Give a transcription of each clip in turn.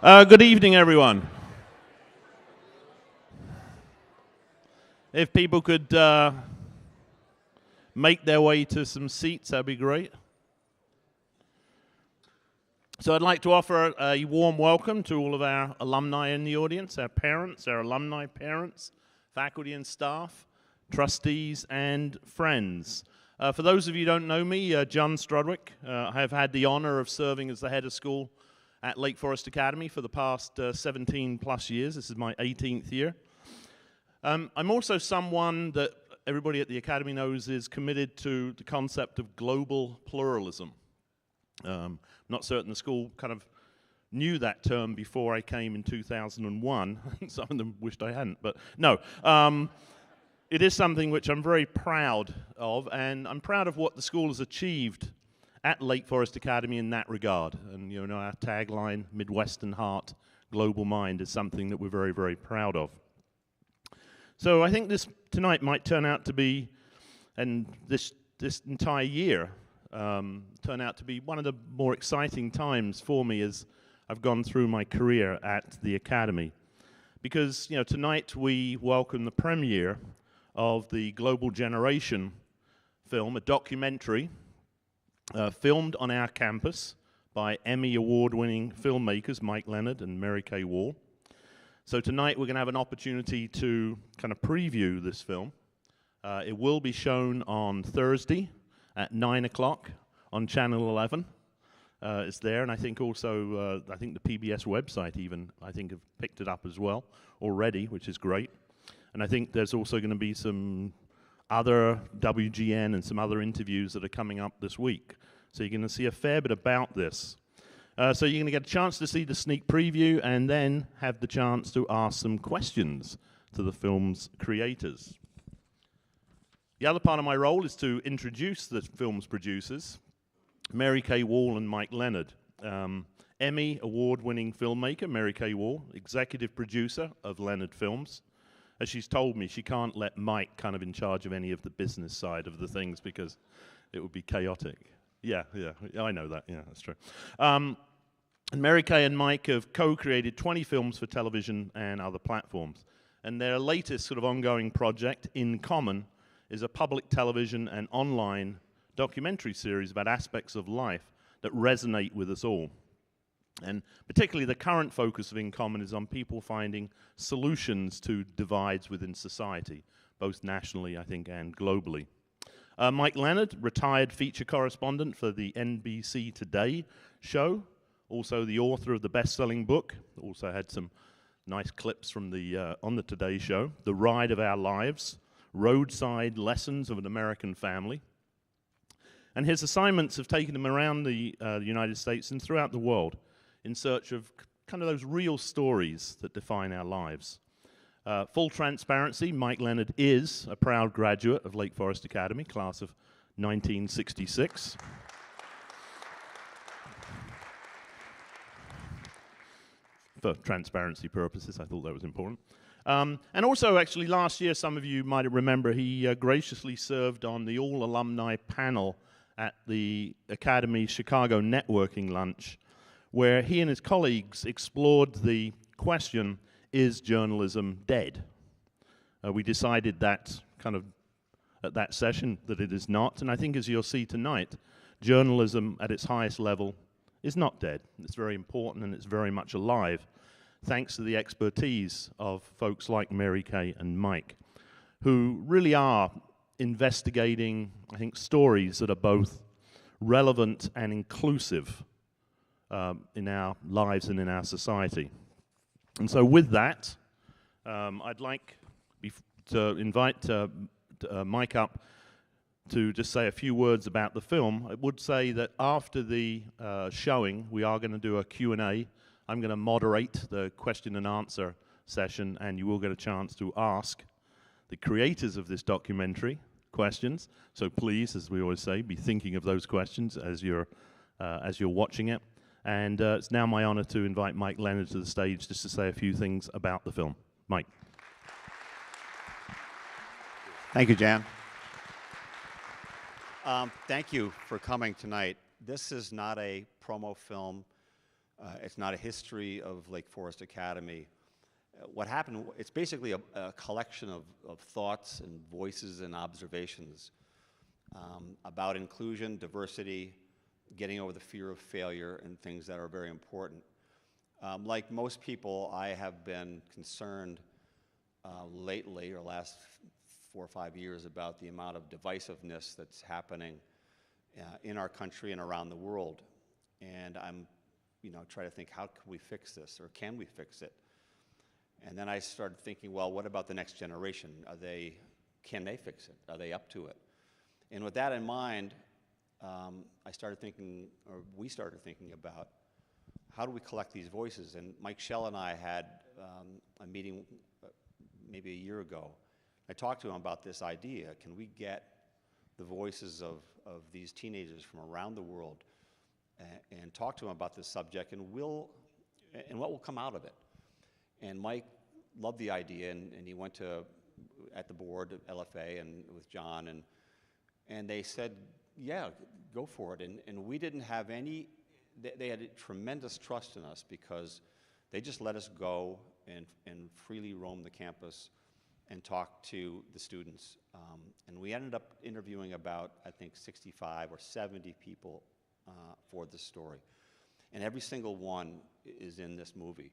Good evening, everyone. If people could make their way to some seats, that'd be great. So I'd like to offer a warm welcome to all of our alumni in the audience, our parents, our alumni parents, faculty and staff, trustees, and friends. For those of you who don't know me, John Strudwick. I have had the honor of serving as the head of school at Lake Forest Academy for the past 17 plus years. This is my 18th year. I'm also someone that everybody at the Academy knows is committed to the concept of global pluralism. Not certain the school kind of knew that term before I came in 2001. Some of them wished I hadn't, but no. It is something which I'm very proud of, and I'm proud of what the school has achieved at Lake Forest Academy in that regard. And you know, our tagline, Midwestern Heart, Global Mind, is something that we're very, very proud of. So I think this tonight might turn out to be, and this entire year, turn out to be one of the more exciting times for me as I've gone through my career at the Academy. Because, you know, tonight we welcome the premiere of the Global Generation film, a documentary filmed on our campus by Emmy award-winning filmmakers Mike Leonard and Mary Kay Wall. So tonight we're going to have an opportunity to kind of preview this film. It will be shown on Thursday at 9 o'clock on Channel 11. It's there, and I think also, I think the PBS website even, I think, have picked it up as well already, which is great. And I think there's also going to be some other WGN and some other interviews that are coming up this week. So you're going to see a fair bit about this. So you're going to get a chance to see the sneak preview and then have the chance to ask some questions to the film's creators. The other part of my role is to introduce the film's producers, Mary Kay Wall and Mike Leonard. Emmy award-winning filmmaker, Mary Kay Wall, executive producer of Leonard Films. As she's told me, she can't let Mike kind of in charge of any of the business side of the things because it would be chaotic. Yeah, I know that. Yeah, that's true. And Mary Kay and Mike have co-created 20 films for television and other platforms. And their latest sort of ongoing project, In Common, is a public television and online documentary series about aspects of life that resonate with us all. And particularly the current focus of In Common is on people finding solutions to divides within society, both nationally, I think, and globally. Mike Leonard, retired feature correspondent for the NBC Today show, also the author of the best-selling book, also had some nice clips from the on the Today show, The Ride of Our Lives, Roadside Lessons of an American Family. And his assignments have taken him around the United States and throughout the world in search of kind of those real stories that define our lives. Full transparency, Mike Leonard is a proud graduate of Lake Forest Academy, class of 1966. For transparency purposes, I thought that was important. And also, actually, last year, some of you might remember, he graciously served on the all-alumni panel at the Academy Chicago Networking Lunch, where he and his colleagues explored the question, is journalism dead? We decided that kind of at that session that it is not, and I think as you'll see tonight, journalism at its highest level is not dead. It's very important and it's very much alive, thanks to the expertise of folks like Mary Kay and Mike, who really are investigating, I think, stories that are both relevant and inclusive in our lives and in our society. And so with that, I'd like to invite Mike up to just say a few words about the film. I would say that after the showing, we are going to do a Q&A. I'm going to moderate the question and answer session, and you will get a chance to ask the creators of this documentary questions. So please, as we always say, be thinking of those questions as you're watching it. And it's now my honor to invite Mike Leonard to the stage just to say a few things about the film. Mike. Thank you, Jan. Thank you for coming tonight. This is not a promo film It's not a history of Lake Forest Academy. What happened, it's basically a collection of thoughts and voices and observations about inclusion, diversity, getting over the fear of failure, and things that are very important. Like most people, I have been concerned lately, or last 4 or 5 years, about the amount of divisiveness that's happening in our country and around the world. And I'm, trying to think, how can we fix this, or can we fix it? And then I started thinking, well, what about the next generation? Can they fix it? Are they up to it? And with that in mind, I started thinking, or we started thinking about, how do we collect these voices? And Mike Schell and I had a meeting maybe a year ago. I talked to him about this idea. Can we get the voices of these teenagers from around the world and talk to them about this subject, and what will come out of it? And Mike loved the idea, and he went at the board of LFA and with John, and they said, yeah, go for it. And we didn't have any, they had tremendous trust in us, because they just let us go and freely roam the campus and talk to the students. And we ended up interviewing about, I think, 65 or 70 people for this story. And every single one is in this movie.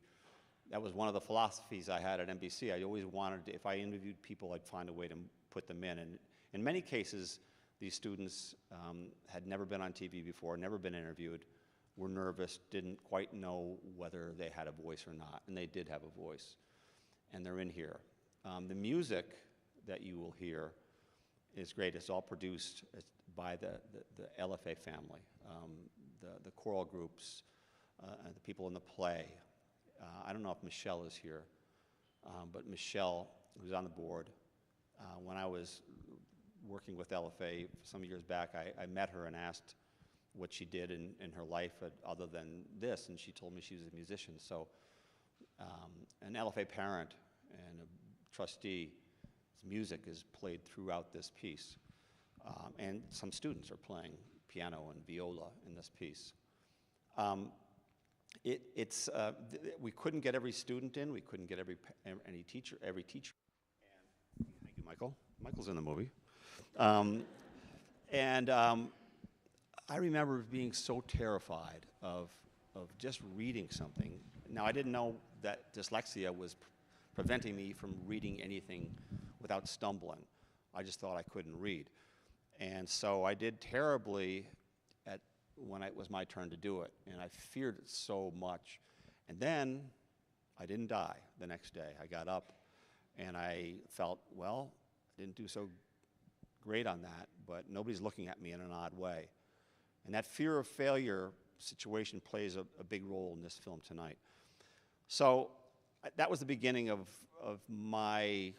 That was one of the philosophies I had at NBC. I always wanted to, if I interviewed people, I'd find a way to put them in. And in many cases, these students had never been on TV before, never been interviewed, were nervous, didn't quite know whether they had a voice or not, and they did have a voice, and they're in here. The music that you will hear is great. It's all produced by the LFA family, the choral groups, and the people in the play. I don't know if Michelle is here, but Michelle, who's on the board, when I was working with LFA some years back, I met her and asked what she did in her life other than this, and she told me she was a musician. So an LFA parent and a trustee's music is played throughout this piece. And some students are playing piano and viola in this piece. We couldn't get every student in. We couldn't get every teacher. And thank you, Michael. Michael's in the movie. I remember being so terrified of just reading something. Now, I didn't know that dyslexia was preventing me from reading anything without stumbling. I just thought I couldn't read. And so I did terribly when it was my turn to do it, and I feared it so much. And then I didn't die the next day. I got up, and I felt, well, I didn't do so great on that, but nobody's looking at me in an odd way. And that fear of failure situation plays a big role in this film tonight. So that was the beginning of my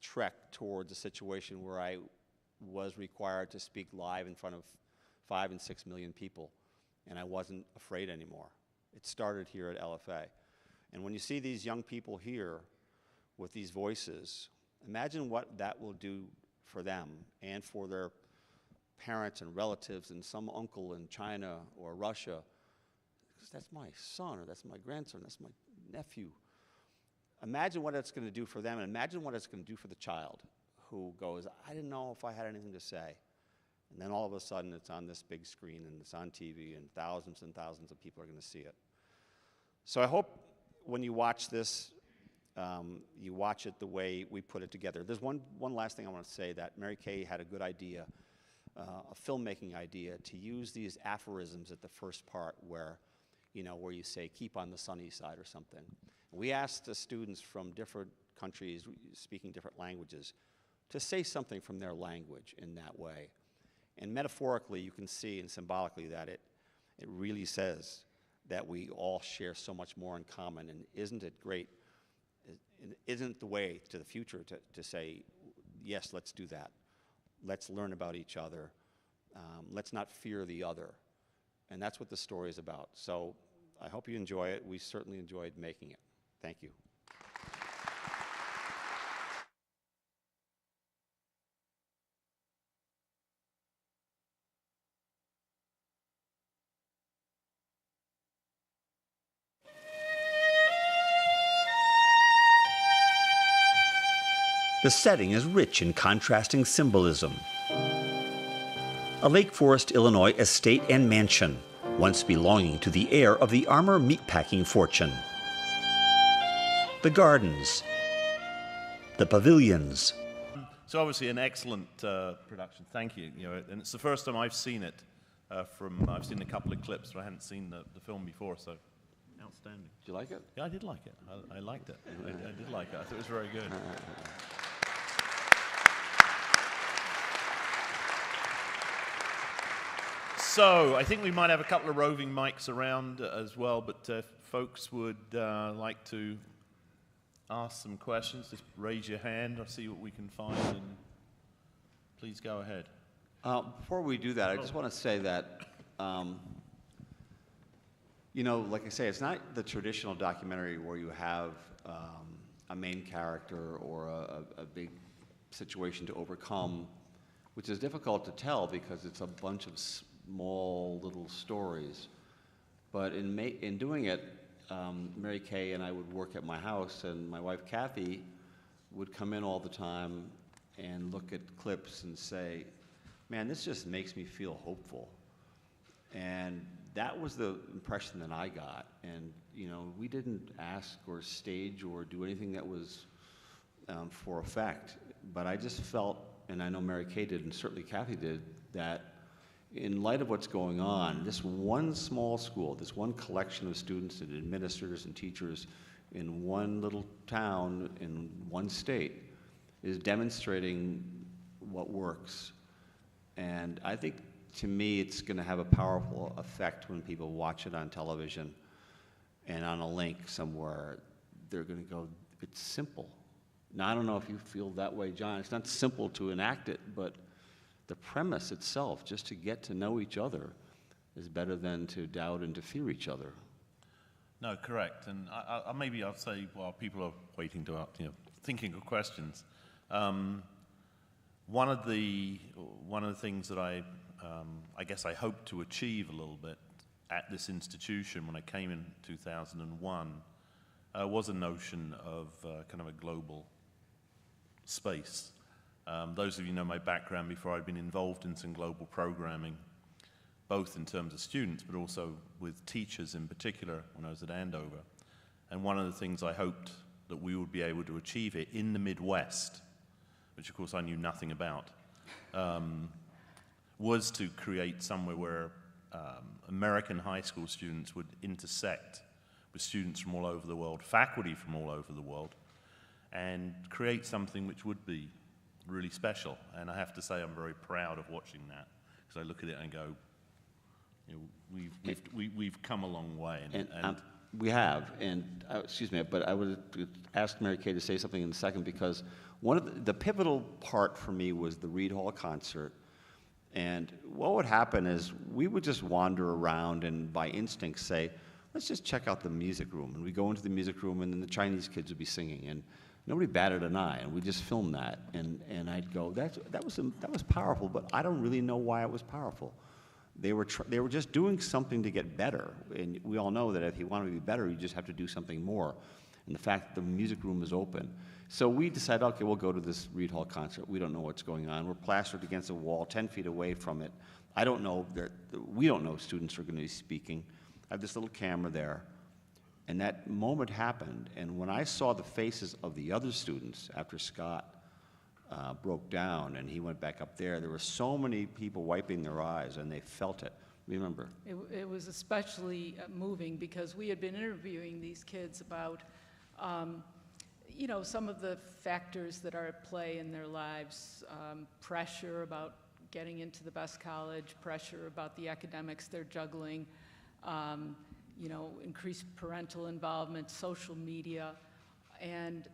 trek towards a situation where I was required to speak live in front of 5 and 6 million people, and I wasn't afraid anymore. It started here at LFA. And when you see these young people here with these voices, imagine what that will do for them and for their parents and relatives and some uncle in China or Russia, because that's my son, or that's my grandson, that's my nephew. Imagine what it's going to do for them, and imagine what it's going to do for the child who goes, I didn't know if I had anything to say. And then all of a sudden it's on this big screen and it's on TV and thousands of people are going to see it. So I hope when you watch this, you watch it the way we put it together. There's one last thing I want to say, that Mary Kay had a good idea, a filmmaking idea, to use these aphorisms at the first part where you say, keep on the sunny side or something. We asked the students from different countries speaking different languages to say something from their language in that way. And metaphorically, you can see, and symbolically, that it really says that we all share so much more in common. And isn't it great? Isn't the way to the future to say, yes, let's do that. Let's learn about each other. Let's not fear the other. And that's what the story is about. So I hope you enjoy it. We certainly enjoyed making it. Thank you. The setting is rich in contrasting symbolism. A Lake Forest, Illinois estate and mansion, once belonging to the heir of the Armour meatpacking fortune. The gardens, the pavilions. So obviously an excellent production. Thank you. You know, and it's the first time I've seen it. I've seen a couple of clips, but I hadn't seen the film before. So outstanding. Did you like it? Yeah, I did like it. I liked it. I did like it. I thought it was very good. So I think we might have a couple of roving mics around as well, but if folks would like to ask some questions, just raise your hand. I'll see what we can find, and please go ahead. Before we do that, I just want to say that, you know, like I say, it's not the traditional documentary where you have a main character or a big situation to overcome, which is difficult to tell because it's a bunch of small little stories. But in doing it, Mary Kay and I would work at my house, and my wife Kathy would come in all the time and look at clips and say, man, this just makes me feel hopeful. And that was the impression that I got. And you know, we didn't ask or stage or do anything that was for effect. But I just felt, and I know Mary Kay did, and certainly Kathy did, that in light of what's going on, this one small school, this one collection of students and administrators and teachers in one little town in one state is demonstrating what works. And I think, to me, it's going to have a powerful effect when people watch it on television and on a link somewhere. They're going to go, it's simple. Now, I don't know if you feel that way, John. It's not simple to enact it, but the premise itself, just to get to know each other, is better than to doubt and to fear each other. No, correct. And maybe I'll say, while people are waiting to, thinking of questions, one of the things that I guess I hope to achieve a little bit at this institution when I came in 2001 was a notion of kind of a global space. Those of you know my background before. I'd been involved in some global programming, both in terms of students, but also with teachers in particular when I was at Andover. And one of the things I hoped that we would be able to achieve it in the Midwest, which of course I knew nothing about, was to create somewhere where American high school students would intersect with students from all over the world, faculty from all over the world, and create something which would be really special. And I have to say I'm very proud of watching that, because I look at it and go, we've come a long way. And we have, and excuse me, but I would ask Mary Kay to say something in a second, because one of the pivotal part for me was the Reed Hall concert. And what would happen is we would just wander around and by instinct say, let's just check out the music room. And we go into the music room, and then the Chinese kids would be singing, and nobody batted an eye, and we just filmed that. And I'd go, that was powerful, but I don't really know why it was powerful. They were just doing something to get better, and we all know that if you want to be better, you just have to do something more. And the fact that the music room is open. So we decided, okay, we'll go to this Reed Hall concert. We don't know what's going on. We're plastered against a wall 10 feet away from it. I don't know, we don't know if students are going to be speaking. I have this little camera there. And that moment happened, and when I saw the faces of the other students after Scott broke down and he went back up there were so many people wiping their eyes, and they felt it. Remember? It was especially moving because we had been interviewing these kids about, some of the factors that are at play in their lives, pressure about getting into the best college, pressure about the academics they're juggling, increased parental involvement, social media, and,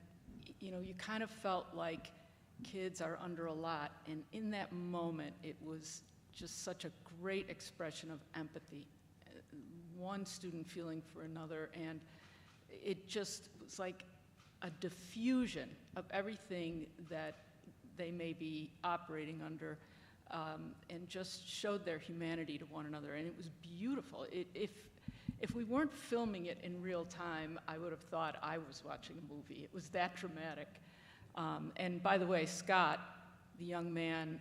you kind of felt like kids are under a lot, and in that moment, it was just such a great expression of empathy. One student feeling for another, and it just was like a diffusion of everything that they may be operating under, and just showed their humanity to one another, and it was beautiful. If we weren't filming it in real time, I would have thought I was watching a movie. It was that dramatic. And by the way, Scott, the young man,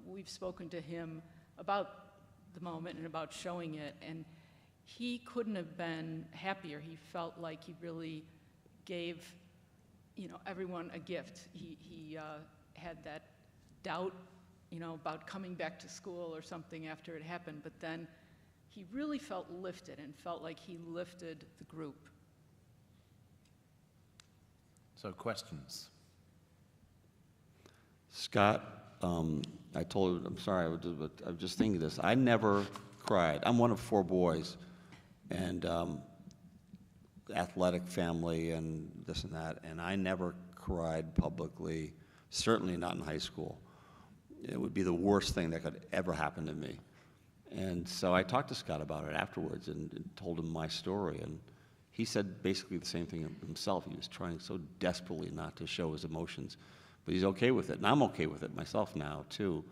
we've spoken to him about the moment and about showing it, and he couldn't have been happier. He felt like he really gave, everyone a gift. He had that doubt, about coming back to school or something after it happened, but then he really felt lifted and felt like he lifted the group. So questions? Scott, I told him, I'm sorry, I was just thinking this. I never cried. I'm one of 4 boys, and athletic family and this and that, and I never cried publicly, certainly not in high school. It would be the worst thing that could ever happen to me. And so I talked to Scott about it afterwards and told him my story, and he said basically the same thing himself. He was trying so desperately not to show his emotions, but he's okay with it, and I'm okay with it myself now too.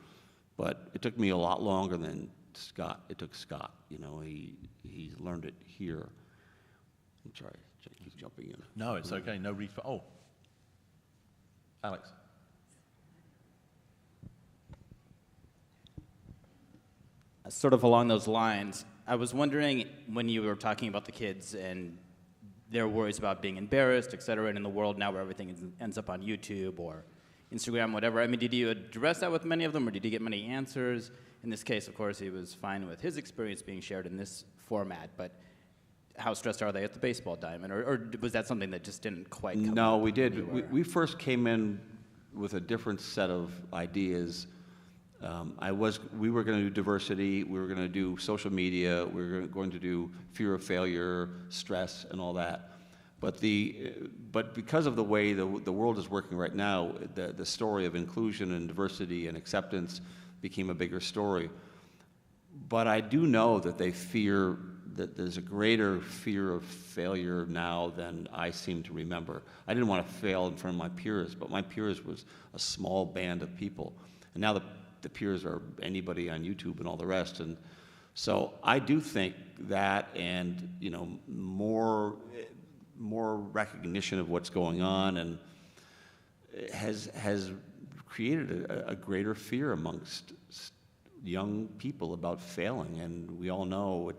But it took me a lot longer than Scott. It took Scott. He learned it here. I'm sorry, he's jumping in. No, it's okay. No Oh, Alex. Sort of along those lines, I was wondering when you were talking about the kids and their worries about being embarrassed, et cetera, and in the world now where everything ends up on YouTube or Instagram, whatever. I mean, did you address that with many of them, or did you get many answers? In this case, of course, he was fine with his experience being shared in this format, but how stressed are they at the baseball diamond? Or was that something that just didn't quite come No, up we did. anywhere? We first came in with a different set of ideas. We were going to do diversity, we were going to do social media, we were going to do fear of failure, stress, and all that. But because of the way the world is working right now, the story of inclusion and diversity and acceptance became a bigger story. But I do know that they fear that there's a greater fear of failure now than I seem to remember. I didn't want to fail in front of my peers, but my peers was a small band of people. And now the peers are anybody on YouTube and all the rest. And so I do think that, and more recognition of what's going on, and has created a greater fear amongst young people about failing. And we all know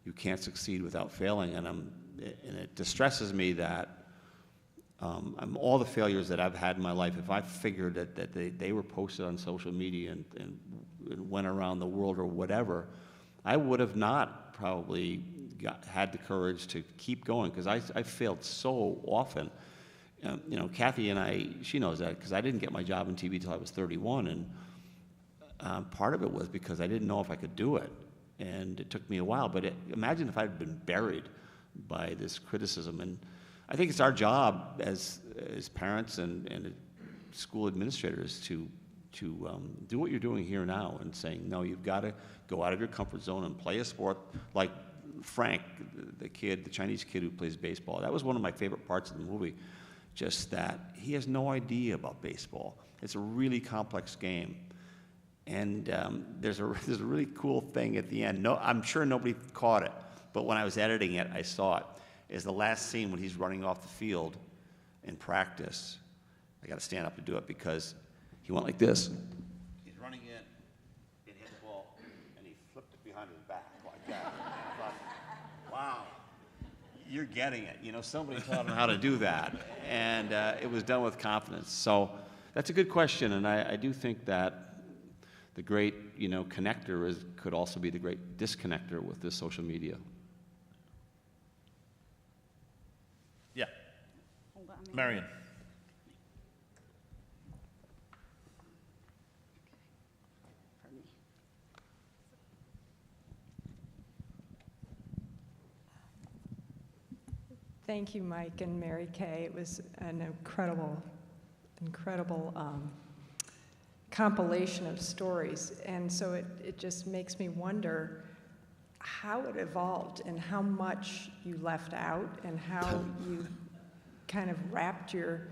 you can't succeed without failing. And it distresses me that all the failures that I've had in my life, if I figured that they were posted on social media and went around the world or whatever, I would have not probably had the courage to keep going, because I failed so often. Kathy and she knows that, because I didn't get my job in TV until I was 31, and part of it was because I didn't know if I could do it, and it took me a while. But imagine if I'd been buried by this criticism. And I think it's our job as parents and school administrators to do what you're doing here now, and saying, no, you've got to go out of your comfort zone and play a sport like Frank, the Chinese kid who plays baseball. That was one of my favorite parts of the movie, just that he has no idea about baseball. It's a really complex game. And there's a really cool thing at the end. No, I'm sure nobody caught it, but when I was editing it, I saw it. Is the last scene when he's running off the field in practice. I got to stand up to do it because he went like this. He's running in, and hit the ball, and he flipped it behind his back like that. I thought, wow, you're getting it. Somebody taught him how to do that, and it was done with confidence. So that's a good question, and I do think that the great, connector could also be the great disconnector with this social media. Yeah. Marion. Thank you, Mike and Mary Kay. It was an incredible compilation of stories. And so it just makes me wonder how it evolved and how much you left out and how you kind of wrapped your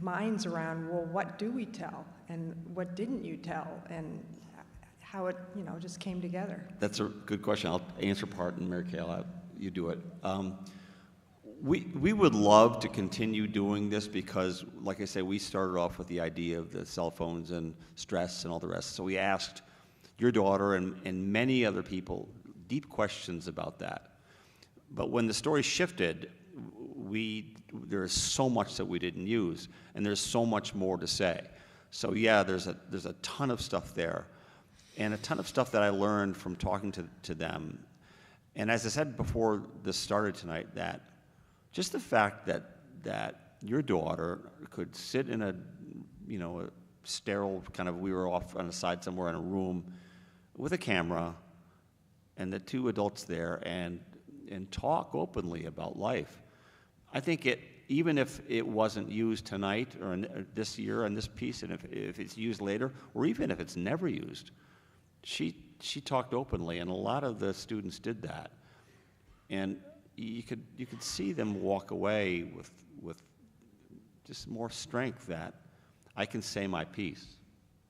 minds around, well, what do we tell and what didn't you tell, and how it just came together. That's a good question. I'll answer part, and Mary Kay, you do it. We would love to continue doing this because, like I say, we started off with the idea of the cell phones and stress and all the rest. So we asked your daughter and many other people deep questions about that. But when the story shifted, there's so much that we didn't use, and there's so much more to say. So yeah, there's a ton of stuff there, and a ton of stuff that I learned from talking to them. And as I said before this started tonight, that just the fact that your daughter could sit in a sterile kind of, we were off on the side somewhere in a room with a camera, and the two adults there, and talk openly about life. I think even if it wasn't used tonight or this year on this piece, and if it's used later, or even if it's never used, she talked openly, and a lot of the students did that. And you could see them walk away with just more strength that I can say my piece.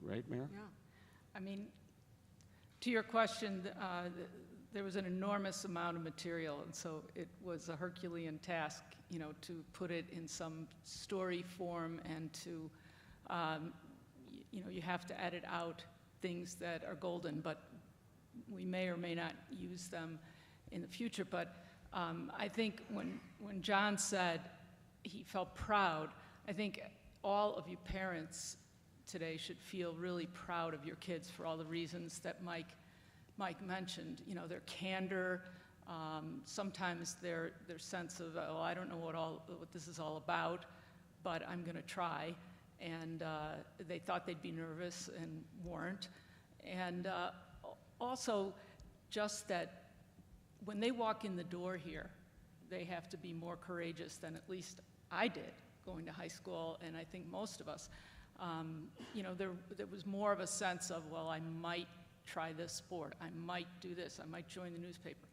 Right, Mayor? Yeah. I mean, to your question, there was an enormous amount of material, and so it was a Herculean task, to put it in some story form, and to, you have to edit out things that are golden, but we may or may not use them in the future. But I think when John said he felt proud, I think all of you parents today should feel really proud of your kids for all the reasons that Mike mentioned. Their candor, sometimes their sense of, oh, I don't know what this is all about, but I'm going to try. And they thought they'd be nervous and weren't. And also just that when they walk in the door here, they have to be more courageous than at least I did going to high school, and I think most of us. There was more of a sense of, well, I might try this sport, I might do this, I might join the newspaper.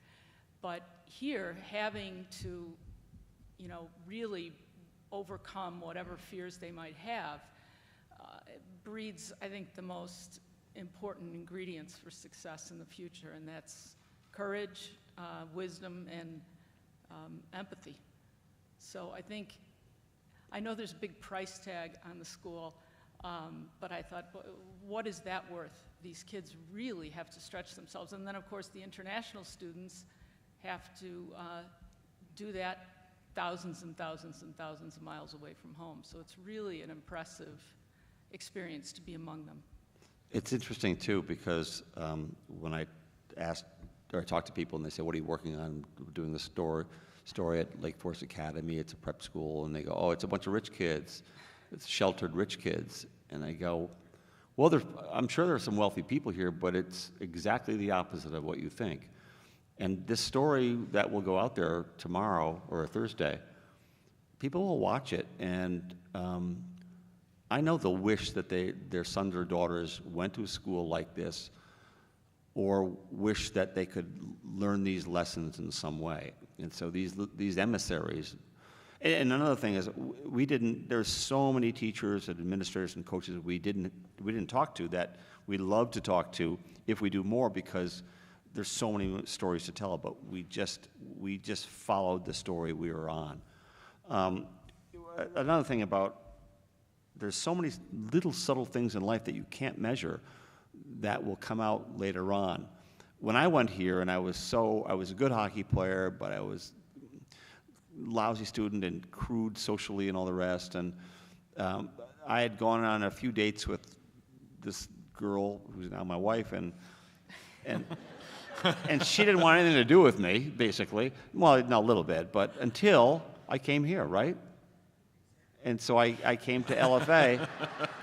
But here, having to, really overcome whatever fears they might have, it breeds, I think, the most important ingredients for success in the future, and that's courage, wisdom, and empathy. So I know there's a big price tag on the school, but I thought, what is that worth? These kids really have to stretch themselves. And then, of course, the international students have to do that thousands and thousands and thousands of miles away from home. So it's really an impressive experience to be among them. It's interesting, too, because when I talk to people and they say, what are you working on? Doing the story at Lake Forest Academy. It's a prep school. And they go, oh, it's a bunch of rich kids. It's sheltered rich kids. And I go, well, I'm sure there are some wealthy people here, but it's exactly the opposite of what you think. And this story that will go out there tomorrow or Thursday, people will watch it. And I know they'll wish that their sons or daughters went to a school like this, or wish that they could learn these lessons in some way. And so these emissaries. And another thing is, there's so many teachers and administrators and coaches we didn't talk to that we'd love to talk to if we do more, because there's so many stories to tell, but we just followed the story we were on. Another thing there's so many little subtle things in life that you can't measure that will come out later on. When I went here, and I was a good hockey player, but I was a lousy student and crude socially and all the rest. And I had gone on a few dates with this girl who's now my wife, and she didn't want anything to do with me, basically. Well, not a little bit, but until I came here, right? And so I came to LFA,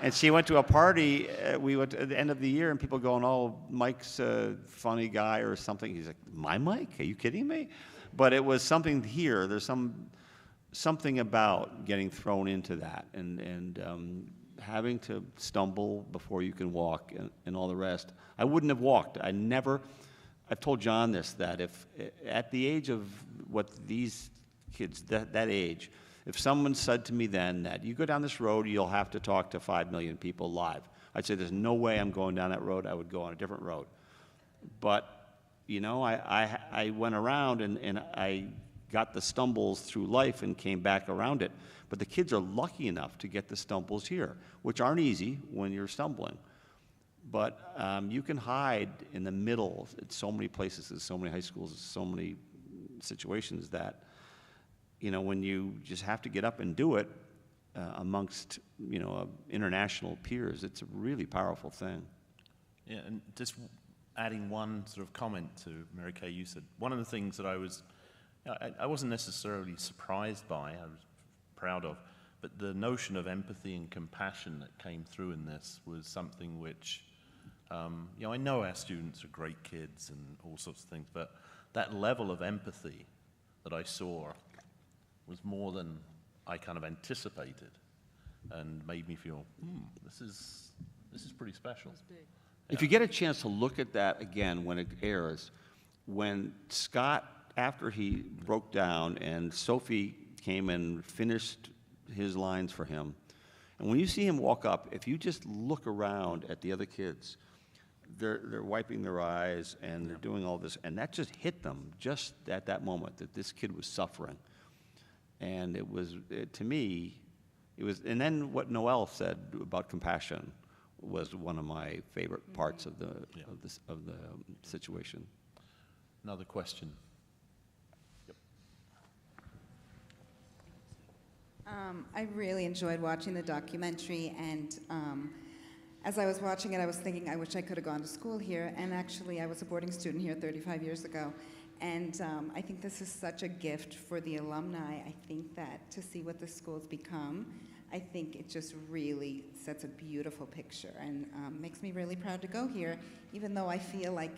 and she went to a party. We went at the end of the year, and people going, oh, Mike's a funny guy or something. He's like, my Mike? Are you kidding me? But it was something here. There's something about getting thrown into that and having to stumble before you can walk and all the rest. I wouldn't have walked. I've told John this, that if at the age of what these kids, that age, if someone said to me then that you go down this road, you'll have to talk to 5 million people live, I'd say there's no way I'm going down that road. I would go on a different road. But, I went around and I got the stumbles through life and came back around it. But the kids are lucky enough to get the stumbles here, which aren't easy when you're stumbling. But you can hide in the middle at so many places, at so many high schools, so many situations that, you know, when you just have to get up and do it amongst, you know, international peers, it's a really powerful thing. Yeah, and just adding one sort of comment to Mary Kay, you said, one of the things that I wasn't necessarily surprised by, I was proud of, but the notion of empathy and compassion that came through in this was something which, you know, I know our students are great kids and all sorts of things, but that level of empathy that I saw was more than I kind of anticipated, and made me feel, this is pretty special. If you get a chance to look at that again when it airs, when Scott, after he broke down and Sophie came and finished his lines for him, and when you see him walk up, if you just look around at the other kids, they're wiping their eyes and they're doing all this, and that just hit them just at that moment that this kid was suffering. And it was, to me, it was, and then what Noel said about compassion was one of my favorite parts of the situation. Another question. I really enjoyed watching the documentary, and as I was watching it, I was thinking, I wish I could have gone to school here, and actually I was a boarding student here 35 years ago, and I think this is such a gift for the alumni. I think that to see what the school's become, I think it just really sets a beautiful picture, and makes me really proud to go here, even though I feel like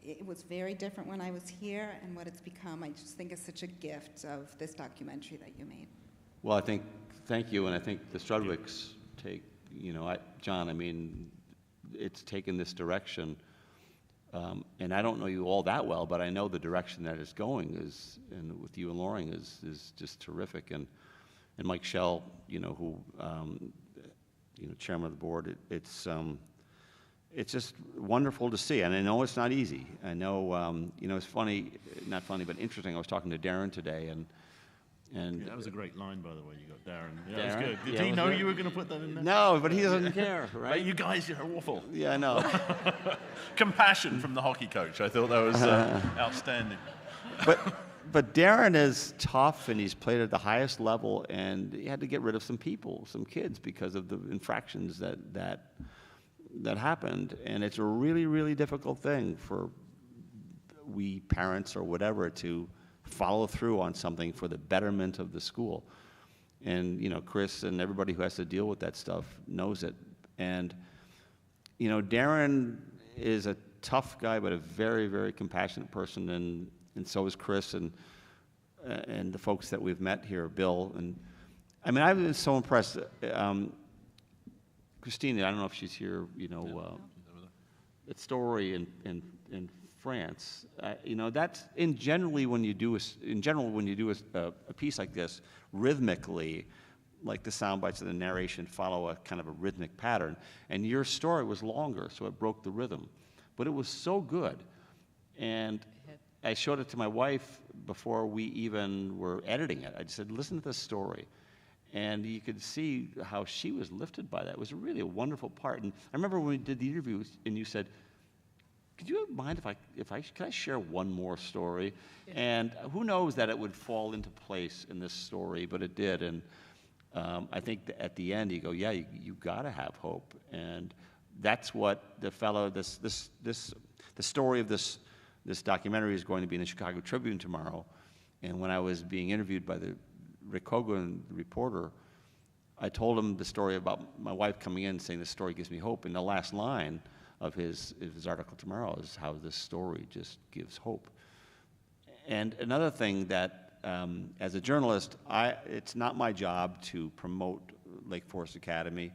it was very different when I was here, and what it's become, I just think is such a gift of this documentary that you made. Well, thank you, and I think the Strudwicks take, you know, John, I mean, it's taken this direction, and I don't know you all that well, but I know the direction that it's going is, and with you and Loring, is just terrific, and Mike Schell, you know, who, you know, chairman of the board, it's just wonderful to see, and I know it's not easy. I know, you know, it's funny, not funny, but interesting. I was talking to Darren today, and Yeah, that was a great line, by the way, you got Darren. Yeah, Darren? that was good. Did Yeah, he was know good. you were going to put that in there? No, but he doesn't care, But right? you guys are awful. Yeah, I know. Compassion from the hockey coach. I thought that was outstanding. But Darren is tough, and he's played at the highest level, and he had to get rid of some people, some kids, because of the infractions that happened. And it's a really, really difficult thing for we parents or whatever to follow through on something for the betterment of the school. And, you know, Chris and everybody who has to deal with that stuff knows it. And, you know, Darren is a tough guy, but a very, very compassionate person, and so is Chris and the folks that we've met here, Bill. And I mean, I've been so impressed. Christina, I don't know if she's here, you know, that story in France. You know, that's generally when you do a piece like this, rhythmically, like the sound bites of the narration follow a kind of a rhythmic pattern. And your story was longer, so it broke the rhythm. But it was so good. And I showed it to my wife before we even were editing it. I just said, listen to this story. And you could see how she was lifted by that. It was really a wonderful part. And I remember when we did the interview, and you said, could you mind could I share one more story? Yeah. And who knows that it would fall into place in this story, but it did. And I think that at the end you go, yeah, you gotta have hope. And that's what the fellow, the story of this documentary is going to be in the Chicago Tribune tomorrow. And when I was being interviewed by the Rick Hogan, the reporter, I told him the story about my wife coming in saying, this story gives me hope. And the last line of his article tomorrow is how this story just gives hope. And another thing that, as a journalist, it's not my job to promote Lake Forest Academy.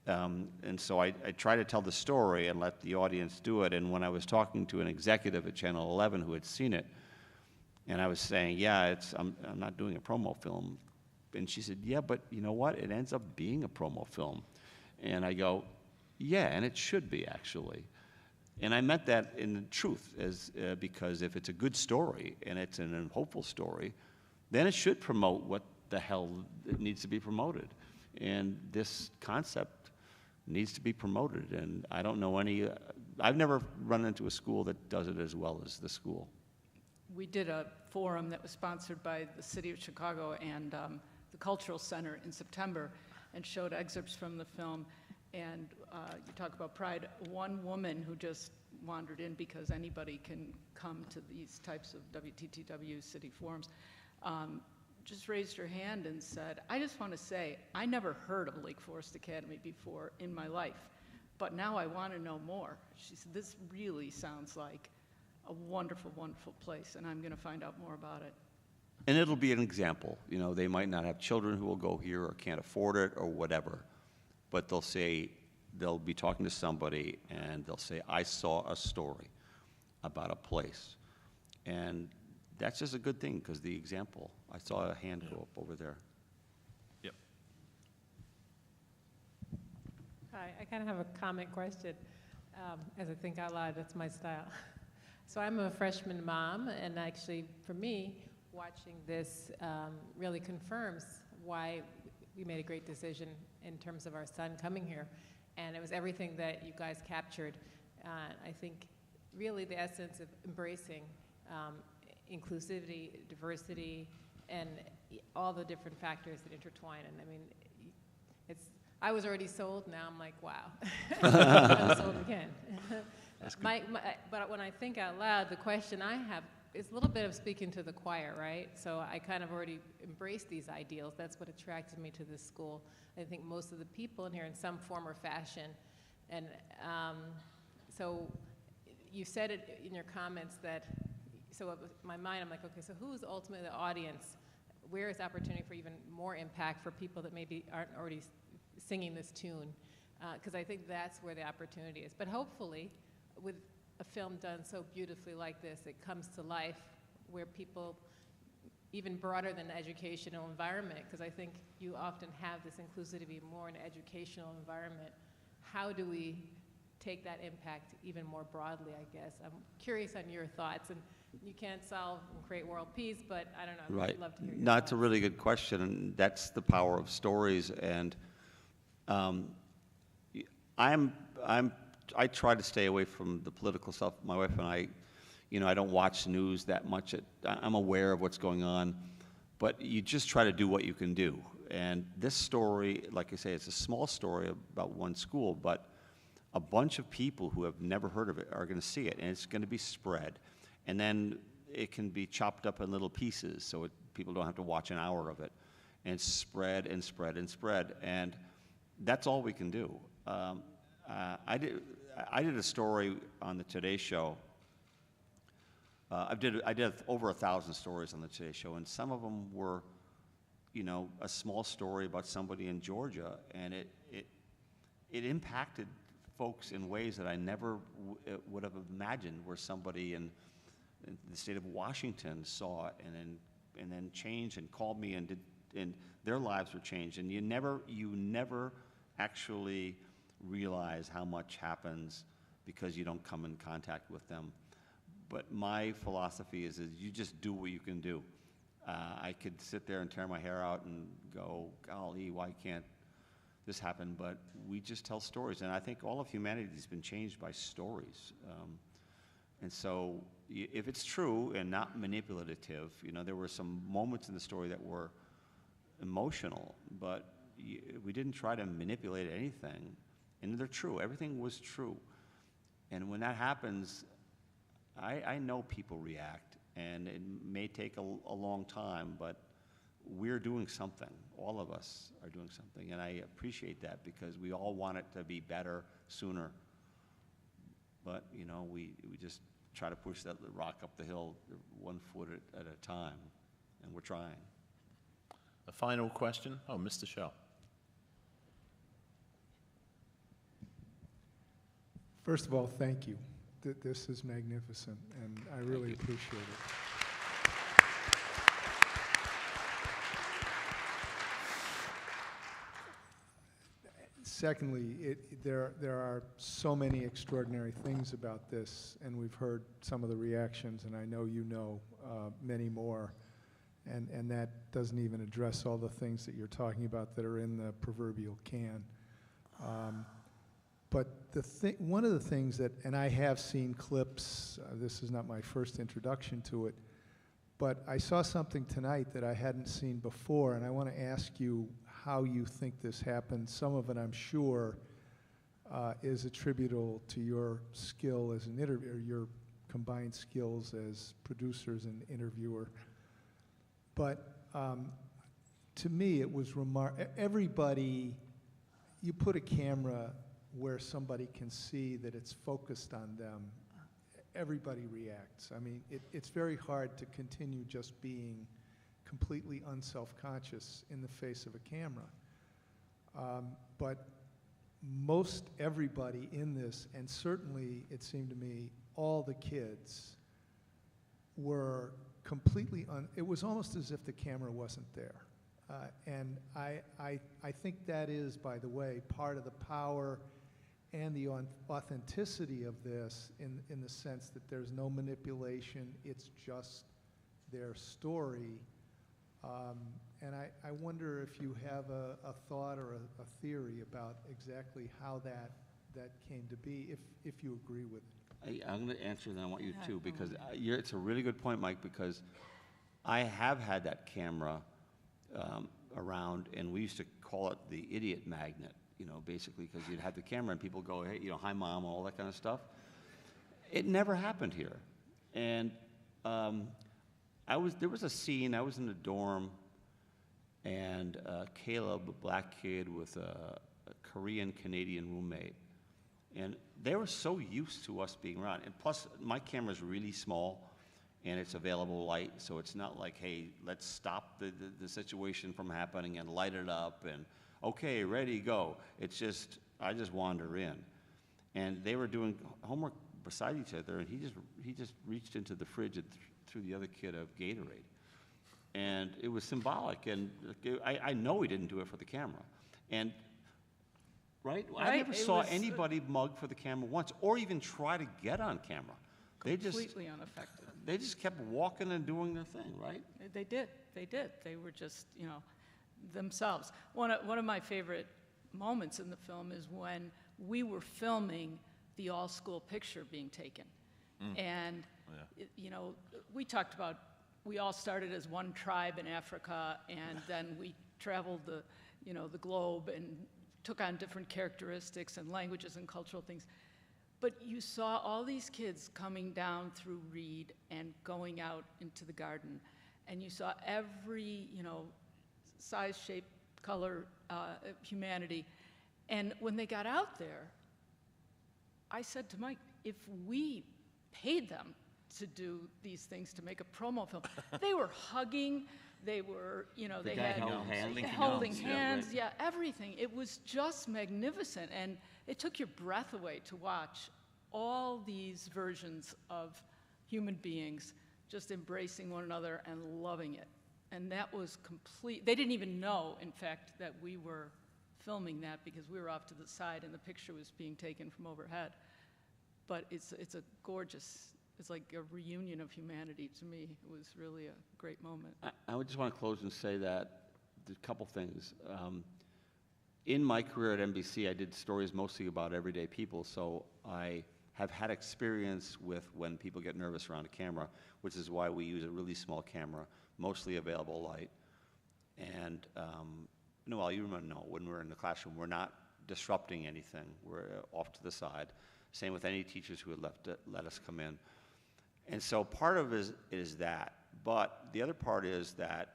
And so I try to tell the story and let the audience do it. And when I was talking to an executive at Channel 11 who had seen it, and I was saying, yeah, I'm not doing a promo film. And she said, yeah, but you know what? It ends up being a promo film. And I go, yeah, and it should be, actually. And I meant that in truth, because if it's a good story and it's an hopeful story, then it should promote what the hell it needs to be promoted. And this concept needs to be promoted. And I don't know any, I've never run into a school that does it as well as the school. We did a forum that was sponsored by the City of Chicago and the Cultural Center in September, and showed excerpts from the film. And you talk about pride. One woman who just wandered in, because anybody can come to these types of WTTW city forums, just raised her hand and said, I just want to say, I never heard of Lake Forest Academy before in my life, but now I want to know more. She said, this really sounds like a wonderful, wonderful place, and I'm going to find out more about it. And it'll be an example. You know, they might not have children who will go here or can't afford it or whatever, but they'll say, they'll be talking to somebody and they'll say, I saw a story about a place. And that's just a good thing, because the example, I saw a hand go up over there. Yep. Hi, I kind of have a comment question. As I think out loud, that's my style. So I'm a freshman mom, and actually, for me, watching this really confirms why we made a great decision in terms of our son coming here. And it was everything that you guys captured. I think really the essence of embracing inclusivity, diversity, and all the different factors that intertwine. And I mean, I was already sold, now I'm like, wow, I'm sold again. But when I think out loud, the question I have is a little bit of speaking to the choir, right? So I kind of already embraced these ideals. That's what attracted me to this school. I think most of the people in here in some form or fashion. And so you said it in your comments that, so in my mind, I'm like, okay, so who's ultimately the audience? Where is opportunity for even more impact for people that maybe aren't already singing this tune? Because I think that's where the opportunity is. But hopefully, with a film done so beautifully like this, it comes to life where people, even broader than the educational environment, because I think you often have this inclusivity more in an educational environment. How do we take that impact even more broadly, I guess? I'm curious on your thoughts. And you can't solve and create world peace, but I don't know. Right. I'd love to hear your No, thoughts. it's a really good question, and that's the power of stories. And I try to stay away from the political stuff. My wife and I, you know, I don't watch news that much. I'm aware of what's going on, but you just try to do what you can do. And this story, like I say, it's a small story about one school, but a bunch of people who have never heard of it are going to see it, and it's going to be spread. And then it can be chopped up in little pieces, so people don't have to watch an hour of it. And it's spread and spread and spread, and that's all we can do. I did a story on the Today Show. I did over 1,000 stories on the Today Show, and some of them were, you know, a small story about somebody in Georgia, and it impacted folks in ways that I never would have imagined, where somebody in the state of Washington saw it and then changed and called me and their lives were changed. And you never actually realize how much happens because you don't come in contact with them. But my philosophy is you just do what you can do. I could sit there and tear my hair out and go, golly, why can't this happen? But we just tell stories, and I think all of humanity has been changed by stories. And so if it's true and not manipulative, you know, there were some moments in the story that were emotional, but we didn't try to manipulate anything. And they're true. Everything was true. And when that happens, I know people react, and it may take a long time, but we're doing something. All of us are doing something, and I appreciate that, because we all want it to be better sooner. But, you know, we just try to push that rock up the hill 1 foot at a time, and we're trying. A final question? Oh, Mr. Shell. First of all, thank you. This is magnificent, and I really appreciate it. Secondly, there are so many extraordinary things about this, and we've heard some of the reactions, and I know you know many more, and that doesn't even address all the things that you're talking about that are in the proverbial can. But one of the things that, and I have seen clips, this is not my first introduction to it, but I saw something tonight that I hadn't seen before, and I want to ask you how you think this happened. Some of it, I'm sure, is attributable to your skill as an interviewer, your combined skills as producers and interviewer. But to me, it was everybody, you put a camera where somebody can see that it's focused on them, everybody reacts. I mean, it's very hard to continue just being completely unself-conscious in the face of a camera. But most everybody in this, and certainly it seemed to me, all the kids were completely, it was almost as if the camera wasn't there. And I think that is, by the way, part of the power and the authenticity of this in the sense that there's no manipulation, it's just their story. And I wonder if you have a thought or a theory about exactly how that came to be, if you agree with it. I'm going to answer, and I want you to, because it's a really good point, Mike, because I have had that camera around, and we used to call it the idiot magnet, basically, because you'd have the camera and people go, hey, hi, Mom, all that kind of stuff. It never happened here. And there was a scene, I was in a dorm, and Caleb, a black kid with a Korean-Canadian roommate, and they were so used to us being around. And plus, my camera's really small, and it's available light, so it's not like, hey, let's stop the situation from happening and light it up, and okay, ready, go. It's just, I just wander in. And they were doing homework beside each other, and he just reached into the fridge and threw the other kid a Gatorade. And it was symbolic, and I know he didn't do it for the camera. And right? I never saw anybody mug for the camera once, or even try to get on camera. Completely unaffected. They just kept walking and doing their thing, right? They did. They were just, themselves. One of my favorite moments in the film is when we were filming the all-school picture being taken. And, we talked about, we all started as one tribe in Africa, and then we traveled the globe and took on different characteristics and languages and cultural things. But you saw all these kids coming down through Reed and going out into the garden, and you saw every, size, shape, color, humanity. And when they got out there, I said to Mike, if we paid them to do these things, to make a promo film, they were hugging, they were, they had holding hands, everything. It was just magnificent, and it took your breath away to watch all these versions of human beings just embracing one another and loving it. And that was complete. They didn't even know, in fact, that we were filming that because we were off to the side and the picture was being taken from overhead. But it's a gorgeous, it's like a reunion of humanity to me. It was really a great moment. I would just want to close and say that a couple things. In my career at NBC, I did stories mostly about everyday people, so I have had experience with when people get nervous around a camera, which is why we use a really small camera, mostly available light. And Noelle, you remember, when we're in the classroom, we're not disrupting anything. We're off to the side. Same with any teachers who would let us come in. And so part of it is that. But the other part is that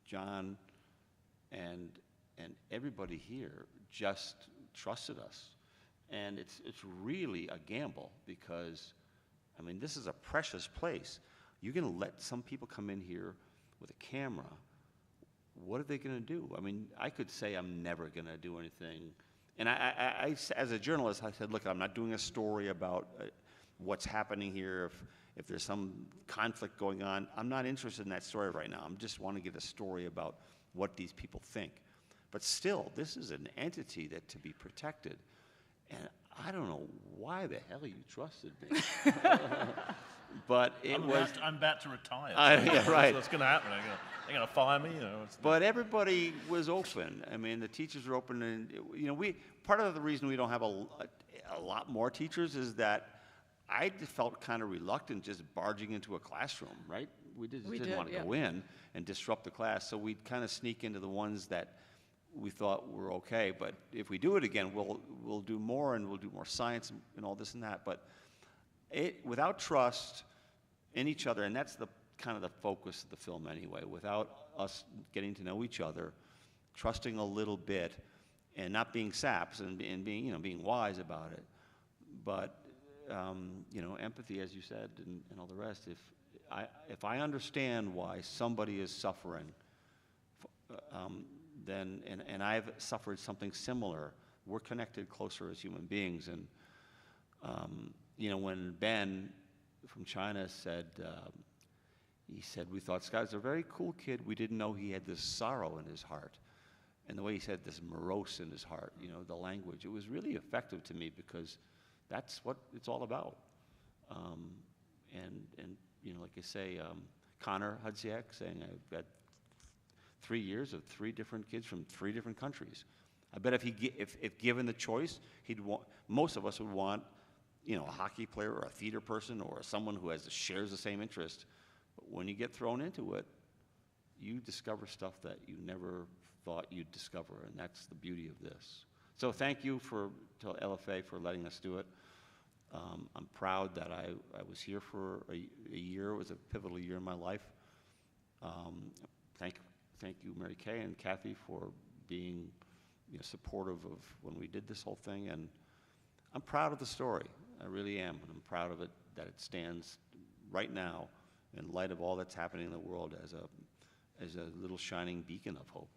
John and everybody here just trusted us. And it's really a gamble because, this is a precious place. You're going to let some people come in here with a camera. What are they going to do? I could say I'm never going to do anything. And I, as a journalist, I said, look, I'm not doing a story about what's happening here. If there's some conflict going on, I'm not interested in that story right now. I just want to get a story about what these people think. But still, this is an entity that to be protected. And I don't know why the hell you trusted me. But I'm about to retire. Yeah, right. So what's going to happen? They're going to fire me? But everybody was open. I mean, the teachers were open, and part of the reason we don't have a lot more teachers is that I just felt kind of reluctant just barging into a classroom, right? We didn't want to go in and disrupt the class, so we'd kind of sneak into the ones that we thought were okay. But if we do it again, we'll do more, and we'll do more science and all this and that. But without trust in each other, and that's the kind of the focus of the film anyway, without us getting to know each other, trusting a little bit, and not being saps and being wise about it, but empathy, as you said, and all the rest. If I understand why somebody is suffering, then and I've suffered something similar, we're connected closer as human beings. And when Ben from China said, he said, we thought Scott's a very cool kid. We didn't know he had this sorrow in his heart. And the way he said this morose in his heart, the language, it was really effective to me because that's what it's all about. Like I say, Connor Hudziak saying, I've got 3 years of 3 different kids from 3 different countries. I bet if given the choice, most of us would want, a hockey player or a theater person or someone who shares the same interest. But when you get thrown into it, you discover stuff that you never thought you'd discover, and that's the beauty of this. So thank you to LFA for letting us do it. I'm proud that I was here for a year. It was a pivotal year in my life. Thank you, Mary Kay and Kathy, for being supportive of when we did this whole thing. And I'm proud of the story. I really am. And I'm proud of it, that it stands right now in light of all that's happening in the world as a little shining beacon of hope.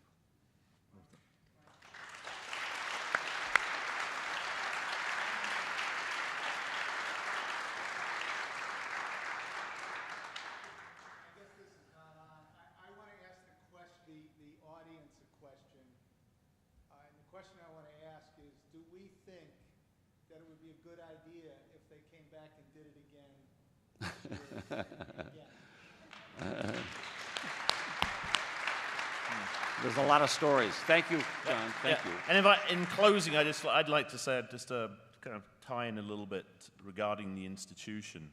Question I want to ask is, do we think that it would be a good idea if they came back and did it again? There's a lot of stories. Thank you, John. Thank you. And in closing, I'd like to say, just to kind of tie in a little bit regarding the institution.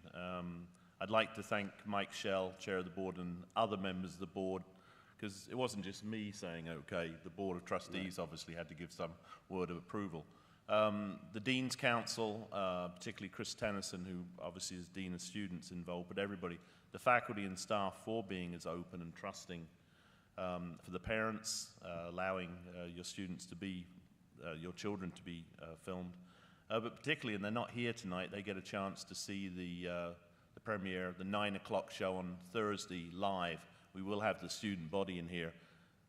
I'd like to thank Mike Schell, chair of the board, and other members of the board, because it wasn't just me saying, okay, the Board of Trustees obviously had to give some word of approval. The Dean's Council, particularly Chris Tennyson, who obviously is Dean of Students involved, but everybody, the faculty and staff for being as open and trusting, for the parents, allowing your students to be, your children to be filmed. But particularly, and they're not here tonight, they get a chance to see the premiere, the 9 o'clock show on Thursday live. We will have the student body in here.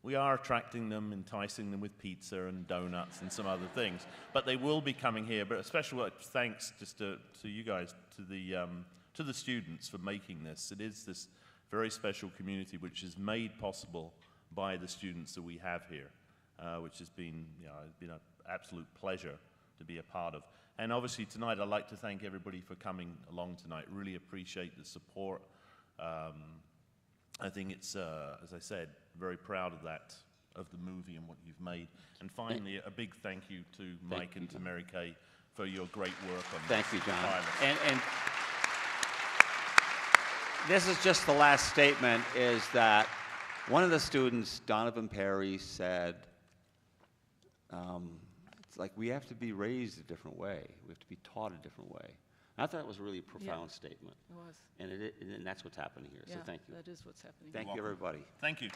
We are attracting them, enticing them with pizza and donuts and some other things. But they will be coming here. But a special thanks just to you guys, to the students for making this. It is this very special community which is made possible by the students that we have here, which has been, an absolute pleasure to be a part of. And obviously tonight, I'd like to thank everybody for coming along tonight. Really appreciate the support. I think it's, as I said, very proud of that, of the movie and what you've made. And finally, a big thank you to Mike and to Mary Kay for your great work on this. Thank you, John. And this is just the last statement, is that one of the students, Donovan Perry, said, it's like we have to be raised a different way. We have to be taught a different way. I thought it was a really profound statement. It was. And that's what's happening here. So thank you. That is what's happening. Thank you, everybody. Thank you.